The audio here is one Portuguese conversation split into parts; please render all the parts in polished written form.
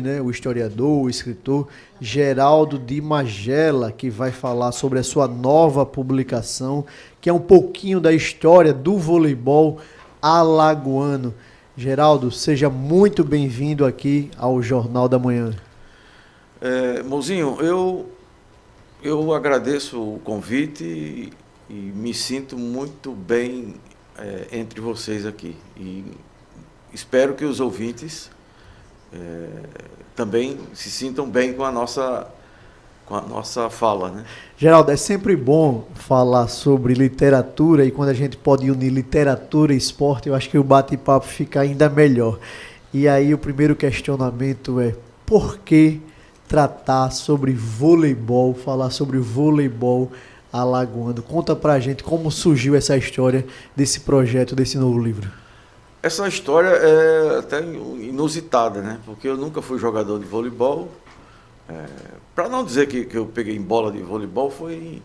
né, o historiador, o escritor Geraldo de Magela, que vai falar sobre a sua nova publicação, que é um pouquinho da história do voleibol alagoano. Geraldo, seja muito bem-vindo aqui ao Jornal da Manhã. Mozinho, eu agradeço o convite e me sinto muito bem entre vocês aqui. E espero que os ouvintes também se sintam bem com a nossa fala, né? Geraldo, é sempre bom falar sobre literatura e quando a gente pode unir literatura e esporte, eu acho que o bate-papo fica ainda melhor. E aí o primeiro questionamento é: por que tratar sobre voleibol, falar sobre voleibol alagoano? Conta pra gente como surgiu essa história desse projeto, desse novo livro. Essa história é até inusitada, né? Porque eu nunca fui jogador de voleibol. Para não dizer que eu peguei em bola de voleibol, foi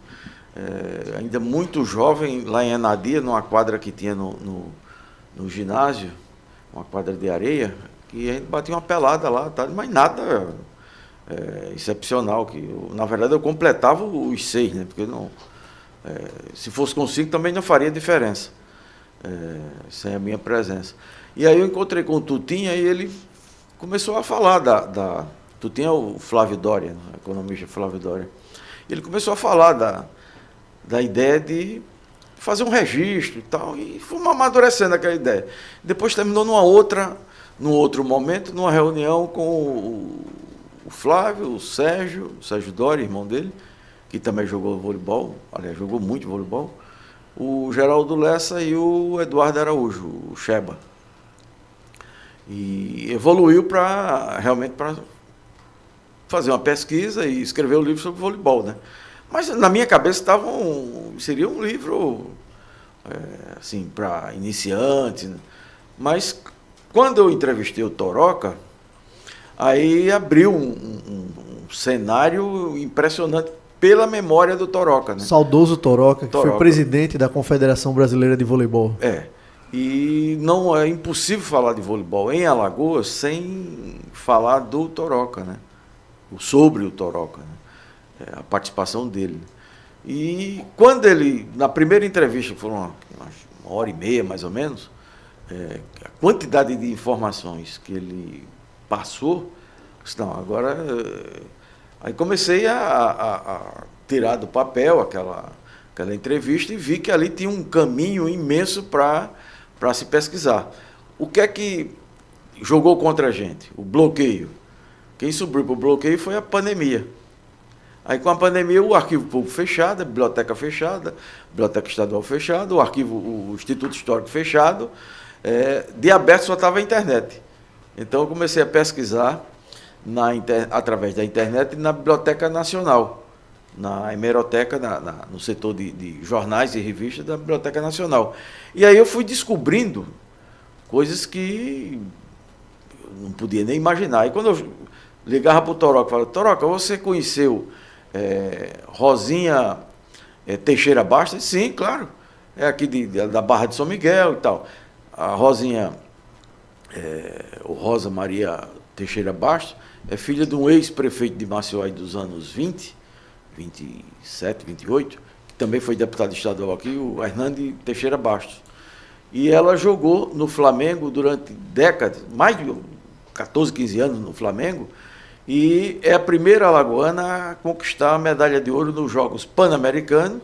ainda muito jovem, lá em Anadia, numa quadra que tinha no ginásio, uma quadra de areia, que a gente batia uma pelada lá, tá? Mas nada excepcional. Na verdade, eu completava os 6, né? Porque não, se fosse com 5 também não faria diferença, sem a minha presença. E aí eu encontrei com o Tutinha e ele começou a falar Tutinha é o Flávio Doria, né? O economista Flávio Doria. Ele começou a falar da ideia de fazer um registro e tal, e fomos amadurecendo aquela ideia. Depois terminou num outro momento, numa reunião com o Flávio, o Sérgio Doria, irmão dele, que também jogou voleibol, aliás, jogou muito voleibol, o Geraldo Lessa e o Eduardo Araújo, o Sheba. E evoluiu realmente para fazer uma pesquisa e escrever um livro sobre voleibol, né? Mas na minha cabeça seria um livro assim, para iniciantes, né? Mas quando eu entrevistei o Toroca, aí abriu um cenário impressionante pela memória do Toroca, né? Saudoso Toroca, que foi presidente da Confederação Brasileira de Voleibol. E não é impossível falar de voleibol em Alagoas sem falar do Toroca, né? Sobre o Toroca, né? A participação dele. E quando ele, na primeira entrevista, que foi uma hora e meia mais ou menos, a quantidade de informações que ele passou, não, agora... Aí comecei a tirar do papel aquela entrevista e vi que ali tinha um caminho imenso para se pesquisar. O que é que jogou contra a gente? O bloqueio. Quem subiu para o bloqueio foi a pandemia. Aí com a pandemia o arquivo público fechado, a biblioteca fechada, a biblioteca estadual fechada, o Instituto Histórico fechado, de aberto só estava a internet. Então eu comecei a pesquisar através da internet na Biblioteca Nacional, na hemeroteca, no setor de jornais e revistas da Biblioteca Nacional. E aí eu fui descobrindo coisas que eu não podia nem imaginar. E quando eu ligava para o Toroca, eu falava: Toroca, você conheceu Rosinha Teixeira Bastos? Sim, claro. É aqui da Barra de São Miguel e tal. A Rosinha, Rosa Maria Teixeira Bastos, é filha de um ex-prefeito de Maceió dos anos 20, 27, 28, que também foi deputado estadual aqui, o Hernande Teixeira Bastos. E ela jogou no Flamengo durante décadas, mais de 14, 15 anos no Flamengo, e é a primeira alagoana a conquistar a medalha de ouro nos Jogos Pan-Americanos,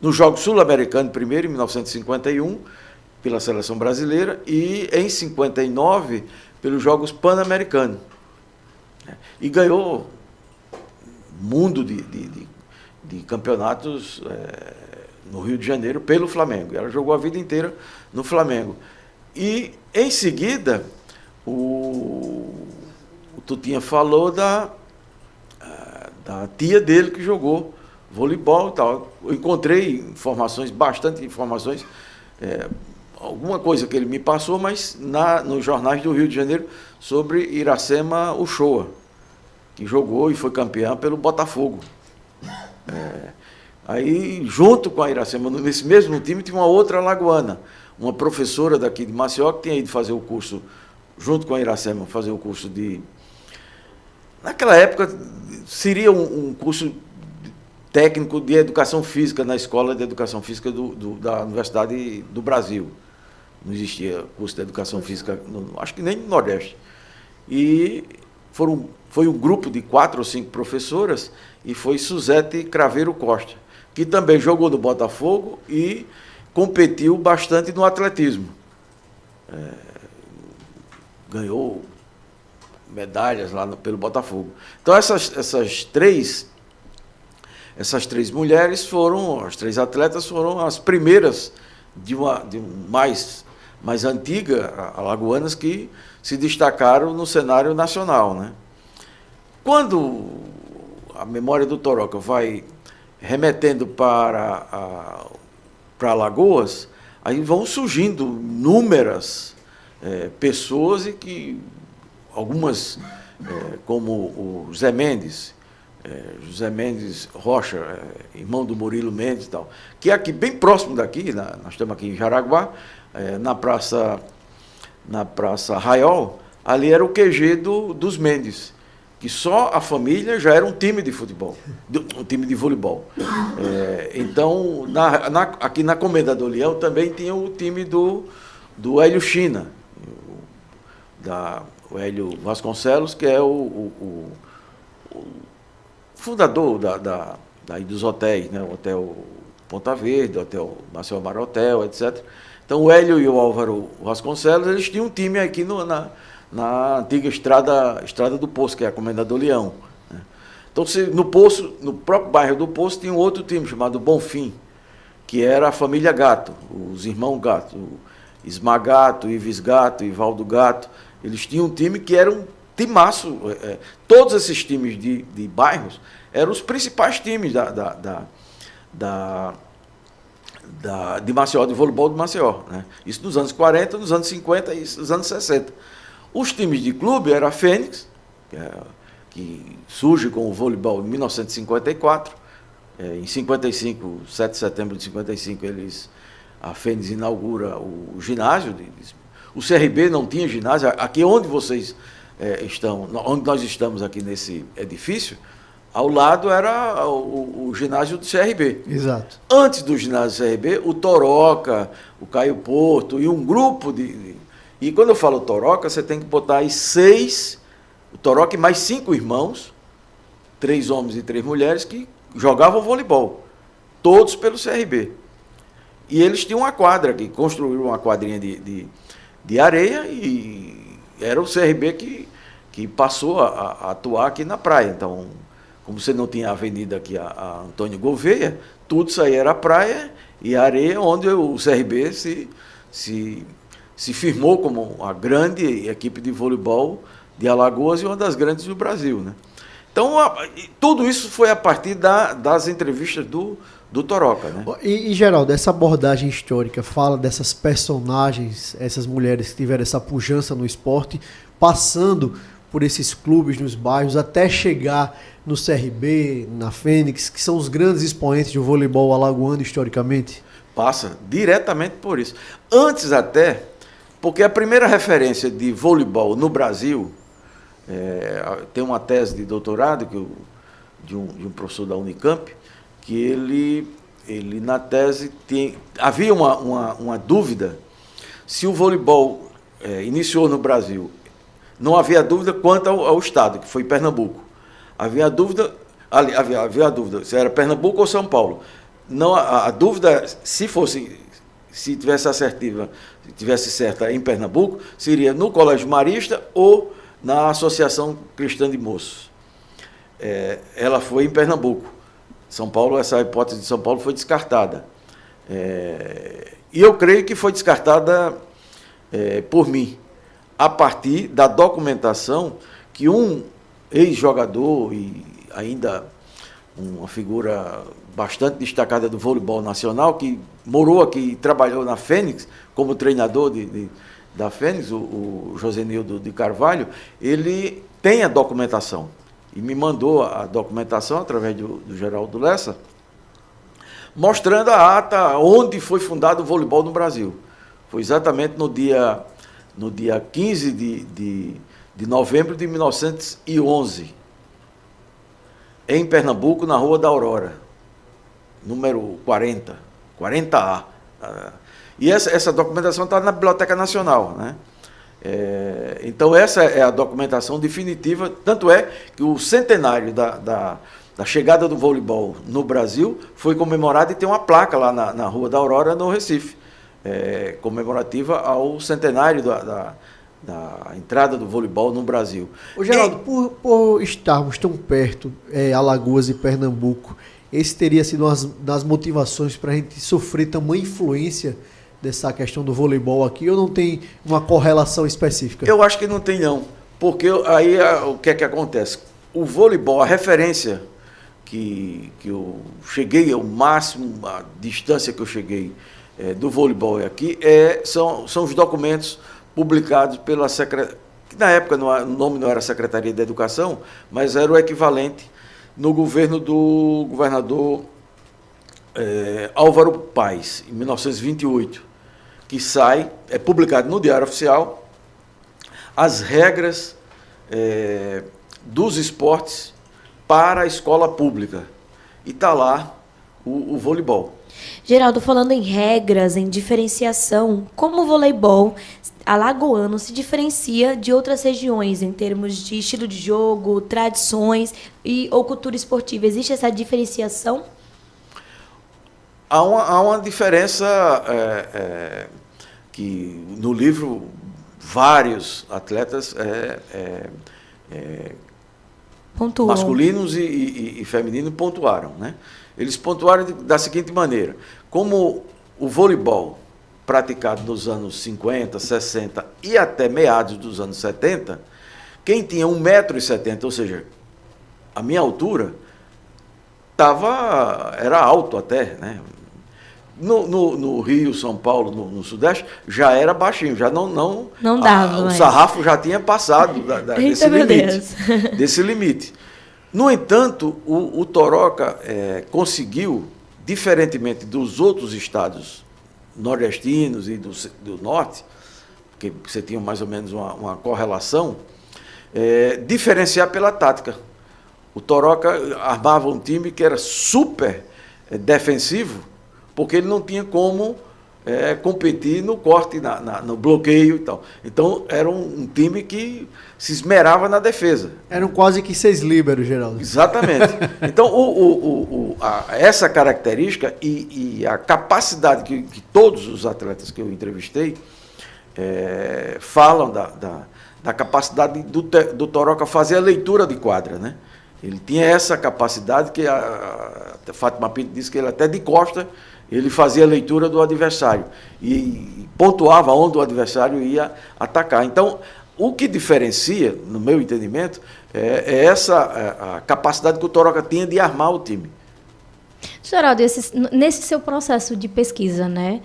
nos Jogos Sul-Americanos primeiro, em 1951, pela seleção brasileira, e em 59, pelos Jogos Pan-Americanos. E ganhou mundo de campeonatos no Rio de Janeiro pelo Flamengo. Ela jogou a vida inteira no Flamengo. E, em seguida, o Tutinha falou da tia dele que jogou voleibol e tal. Eu encontrei bastante informações, alguma coisa que ele me passou, mas nos jornais do Rio de Janeiro, sobre Iracema Uchoa, que jogou e foi campeã pelo Botafogo. Aí, junto com a Iracema, nesse mesmo time, tinha uma outra alagoana, uma professora daqui de Maceió, que tinha ido fazer o curso, junto com a Iracema, fazer o curso de naquela época seria um curso técnico de educação física na escola de educação física da Universidade do Brasil. Não existia curso de educação física, acho que nem no Nordeste. E foi um grupo de 4 ou 5 professoras, e foi Suzete Craveiro Costa, que também jogou no Botafogo e competiu bastante no atletismo. Ganhou medalhas lá pelo Botafogo. Então essas três mulheres as 3 atletas foram as primeiras de mais antiga, alagoanas, que se destacaram no cenário nacional, né? Quando a memória do Toroca vai remetendo para Alagoas, aí vão surgindo inúmeras pessoas, e que algumas, como o José Mendes Rocha, irmão do Murilo Mendes e tal, que é aqui bem próximo daqui, nós estamos aqui em Jaraguá, na Praça Raiol, ali era o QG dos Mendes, que só a família já era um time de futebol, um time de voleibol. Então, aqui na Comendador Leão também tinha o time do Hélio China, o Hélio Vasconcelos, que é o fundador dos hotéis, né? O Hotel Ponta Verde, o Hotel Marcelo Mar Hotel, etc. Então, o Hélio e o Álvaro Vasconcelos, eles tinham um time aqui na antiga estrada do Poço, que é a Comendador Leão, né? Então, no próprio bairro do Poço, tinha um outro time chamado Bonfim, que era a família Gato, os irmãos Gato, Ismar Gato, Ives Gato, Ivaldo Gato. Eles tinham um time que era um timaço. Todos esses times de bairros eram os principais times de Maceió, de voleibol de Maceió, né? Isso nos anos 40, nos anos 50 e nos anos 60. Os times de clube era a Fênix, que surge com o voleibol em 1954. Em 55, 7 de setembro de 55, a Fênix inaugura o ginásio. O CRB não tinha ginásio. Aqui onde vocês estão, onde nós estamos aqui nesse edifício, ao lado era o ginásio do CRB. Exato. Antes do ginásio do CRB, o Toroca, o Caio Porto e um grupo E quando eu falo Toroca, você tem que botar aí 6, o Toroca e mais 5 irmãos, 3 homens e 3 mulheres, que jogavam voleibol, todos pelo CRB. E eles tinham uma quadra aqui, construíram uma quadrinha de areia, e era o CRB que passou a atuar aqui na praia. Então, como você não tinha a avenida aqui, a Antônio Gouveia, tudo isso aí era praia e areia, onde o CRB se firmou como a grande equipe de voleibol de Alagoas e uma das grandes do Brasil, né? Então, tudo isso foi a partir das entrevistas do Toroca, né? E, Geraldo, essa abordagem histórica fala dessas personagens, essas mulheres que tiveram essa pujança no esporte, passando por esses clubes nos bairros, até chegar no CRB, na Fênix, que são os grandes expoentes do voleibol alagoano historicamente? Passa diretamente por isso. Antes até, porque a primeira referência de voleibol no Brasil, tem uma tese de doutorado de um professor da Unicamp, que ele na tese havia uma dúvida se o voleibol iniciou no Brasil. Não havia dúvida quanto ao estado, que foi Pernambuco. Havia dúvida se era Pernambuco ou São Paulo. Não, a dúvida, se tivesse assertiva, tivesse certa em Pernambuco, seria no Colégio Marista ou na Associação Cristã de Moços. Ela foi em Pernambuco. São Paulo, essa hipótese de São Paulo foi descartada. E eu creio que foi descartada por mim, a partir da documentação que um ex-jogador e ainda uma figura bastante destacada do voleibol nacional, que morou aqui e trabalhou na Fênix como treinador da Fênix, o Josenildo de Carvalho, ele tem a documentação e me mandou a documentação através do Geraldo Lessa, mostrando a ata onde foi fundado o voleibol no Brasil. Foi exatamente no dia 15 de novembro de 1911. em Pernambuco, na Rua da Aurora, número 40A. E essa documentação está na Biblioteca Nacional, né? Então, essa é a documentação definitiva, tanto é que o centenário da chegada do voleibol no Brasil foi comemorado e tem uma placa lá na Rua da Aurora, no Recife, comemorativa ao centenário da entrada do voleibol no Brasil. Ô, Geraldo, por estarmos tão perto, Alagoas e Pernambuco, esse teria sido uma das motivações para a gente sofrer tamanha influência dessa questão do voleibol aqui, ou não tem uma correlação específica? Eu acho que não tem, não. Porque aí o que é que acontece? O voleibol, a referência que eu cheguei, ao máximo, a distância que eu cheguei do voleibol aqui, são os documentos publicados pela Secretaria, que na época o nome não era Secretaria de Educação, mas era o equivalente no governo do governador Álvaro Paes, em 1928, que é publicado no Diário Oficial, as regras dos esportes para a escola pública. E está lá o voleibol. Geraldo, falando em regras, em diferenciação, como o voleibol alagoano se diferencia de outras regiões em termos de estilo de jogo, tradições ou cultura esportiva? Existe essa diferenciação? Há uma diferença que no livro vários atletas masculinos e femininos pontuaram, né? Eles pontuaram da seguinte maneira: como o voleibol praticado nos anos 50, 60 e até meados dos anos 70, quem tinha 1,70 m, ou seja, a minha altura, era alto até, né? No Rio, São Paulo, no Sudeste, já era baixinho, já não dava. O sarrafo já tinha passado desse limite. No entanto, o Toroca conseguiu, diferentemente dos outros estados nordestinos e do norte, que você tinha mais ou menos uma correlação, diferenciar pela tática. O Toroca armava um time que era super defensivo, porque ele não tinha como competir no corte, no bloqueio e tal. Então, era um time que se esmerava na defesa. Eram quase que 6 líberos, Geraldo. Exatamente. Então, essa característica e a capacidade que todos os atletas que eu entrevistei falam da capacidade do Toroca fazer a leitura de quadra, né? Ele tinha essa capacidade que a Fátima Pinto disse que ele até de costa ele fazia a leitura do adversário e pontuava onde o adversário ia atacar. Então, o que diferencia, no meu entendimento, é a capacidade que o Toroca tinha de armar o time. Geraldo, nesse seu processo de pesquisa, né,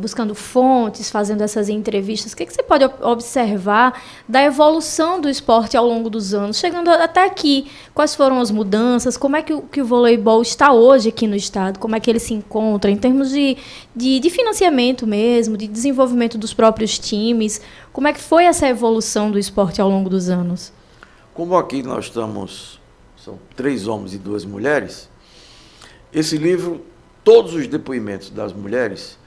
buscando fontes, fazendo essas entrevistas, o que você pode observar da evolução do esporte ao longo dos anos, chegando até aqui? Quais foram as mudanças? Como é que o voleibol está hoje aqui no estado? Como é que ele se encontra em termos de financiamento mesmo, de desenvolvimento dos próprios times? Como é que foi essa evolução do esporte ao longo dos anos? Como aqui nós estamos, são 3 homens e 2 mulheres, esse livro, todos os depoimentos das mulheres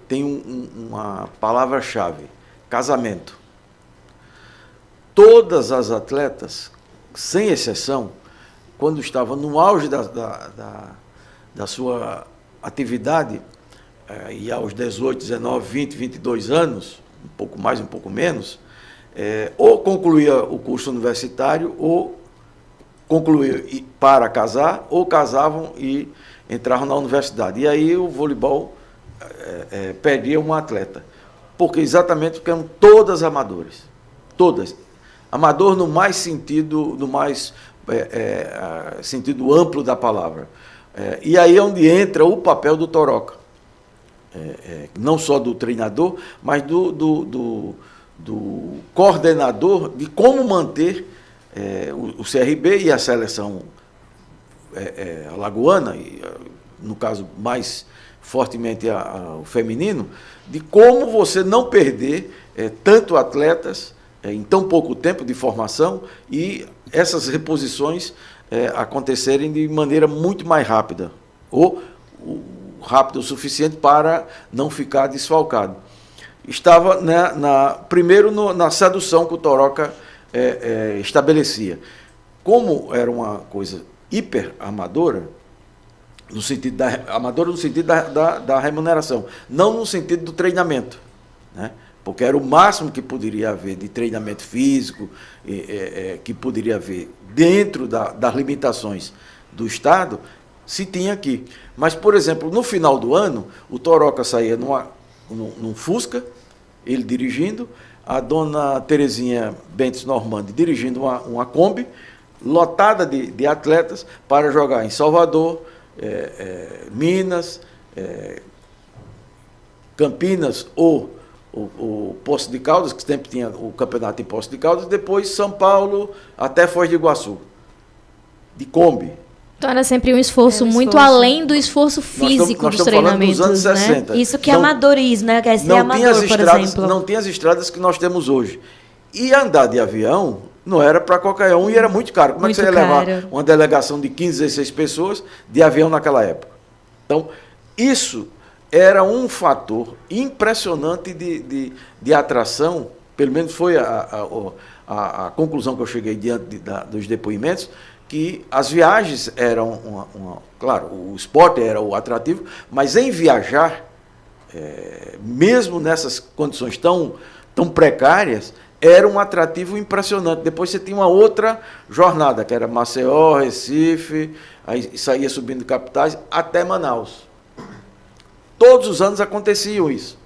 tem uma palavra-chave: casamento. Todas as atletas, sem exceção, quando estavam no auge da sua atividade, e aos 18, 19, 20, 22 anos, um pouco mais, um pouco menos, ou concluía o curso universitário, ou concluíam para casar, ou casavam e entravam na universidade. E aí o voleibol perdia um atleta. Exatamente porque eram todas amadoras. Todas. Amador no mais sentido, sentido amplo da palavra. E aí é onde entra o papel do Toroca. Não só do treinador, mas do coordenador de como manter o CRB e a seleção alagoana, no caso mais fortemente o feminino, de como você não perder tanto atletas em tão pouco tempo de formação e essas reposições acontecerem de maneira muito mais rápida, ou rápido o suficiente para não ficar desfalcado. Estava, né, primeiro na sedução que o Toroca estabelecia. Como era uma coisa hiper amadora, no sentido da remuneração, não no sentido do treinamento, né? Porque era o máximo que poderia haver de treinamento físico, que poderia haver dentro das limitações do Estado, se tinha aqui. Mas, por exemplo, no final do ano, o Toroca saía num Fusca, ele dirigindo, a dona Terezinha Bentes Normandi dirigindo uma Kombi, lotada de atletas, para jogar em Salvador, Minas, Campinas ou o Poço de Caldas, que sempre tinha o campeonato em Poço de Caldas, depois São Paulo até Foz de Iguaçu, de Kombi. Então era sempre um esforço muito além do esforço físico dos treinamentos, dos anos 60. Né? Isso que é amadorismo, né? Quer ser amador, por exemplo. Não tinha as estradas que nós temos hoje. E andar de avião não era para qualquer um e era muito caro. Como é que você ia levar uma delegação de 15, 16 pessoas de avião naquela época? Então, isso era um fator impressionante de atração, pelo menos foi a conclusão que eu cheguei diante dos depoimentos, que as viagens eram, claro, o esporte era o atrativo, mas em viajar, mesmo nessas condições tão precárias, era um atrativo impressionante. Depois você tinha uma outra jornada, que era Maceió, Recife, aí saía subindo capitais, até Manaus. Todos os anos aconteciam isso.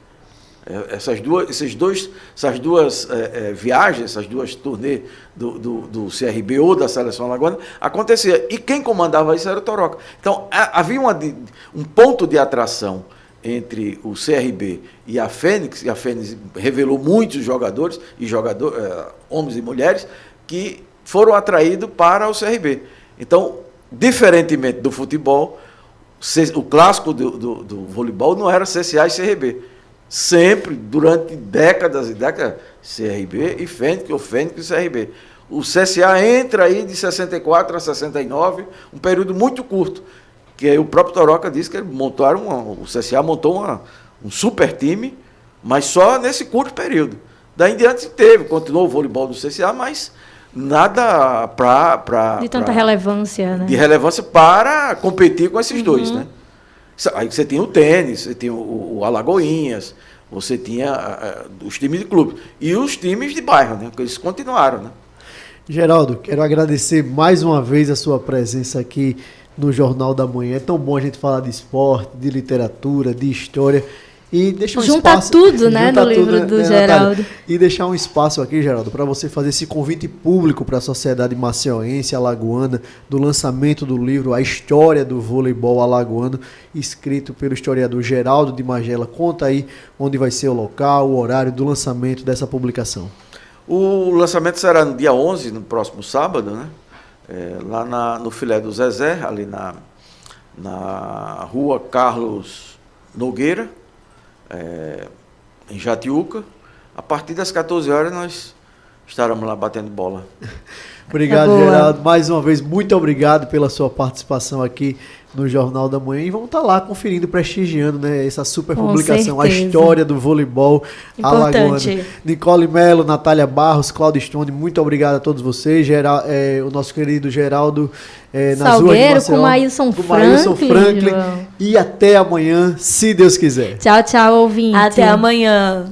Essas duas viagens, essas duas turnês do CRB ou da Seleção Alagoana, acontecia. E quem comandava isso era o Toroca. Então, havia um ponto de atração entre o CRB e a Fênix revelou muitos jogadores, homens e mulheres, que foram atraídos para o CRB. Então, diferentemente do futebol, o clássico do voleibol não era CSA e CRB. Sempre, durante décadas e décadas, CRB e Fênix, ou Fênix e CRB. O CSA entra aí de 64 a 69, um período muito curto, que aí o próprio Toroca disse que o CSA montou um super time, mas só nesse curto período. Daí em diante continuou o voleibol do CSA, mas nada de tanta relevância, né? De relevância para competir com esses dois, né? Aí você tinha o tênis, você tinha o Alagoinhas, você tinha os times de clube. E os times de bairro, né? Porque eles continuaram, né? Geraldo, quero agradecer mais uma vez a sua presença aqui no Jornal da Manhã. É tão bom a gente falar de esporte, de literatura, de história. E deixar espaço, tudo, né, no livro do Geraldo. Natália? E deixar um espaço aqui, Geraldo, para você fazer esse convite público para a sociedade maceiense, alagoana, do lançamento do livro A História do Voleibol Alagoano, escrito pelo historiador Geraldo de Magela. Conta aí onde vai ser o local, o horário do lançamento dessa publicação. O lançamento será no dia 11, no próximo sábado, né? Lá no Filé do Zezé, ali na rua Carlos Nogueira, em Jatiuca. A partir das 14 horas nós estaremos lá batendo bola. Obrigado, Geraldo. Mais uma vez, muito obrigado pela sua participação aqui no Jornal da Manhã. E vamos estar lá conferindo, prestigiando, né, essa super publicação, A História do Voleibol Alagoano. Nicole Melo, Natália Barros, Cláudio Stone, muito obrigado a todos vocês. O nosso querido Geraldo nas ruas de Maceió, com Maílson Franklin. E até amanhã, se Deus quiser. Tchau, tchau, ouvinte. Até amanhã.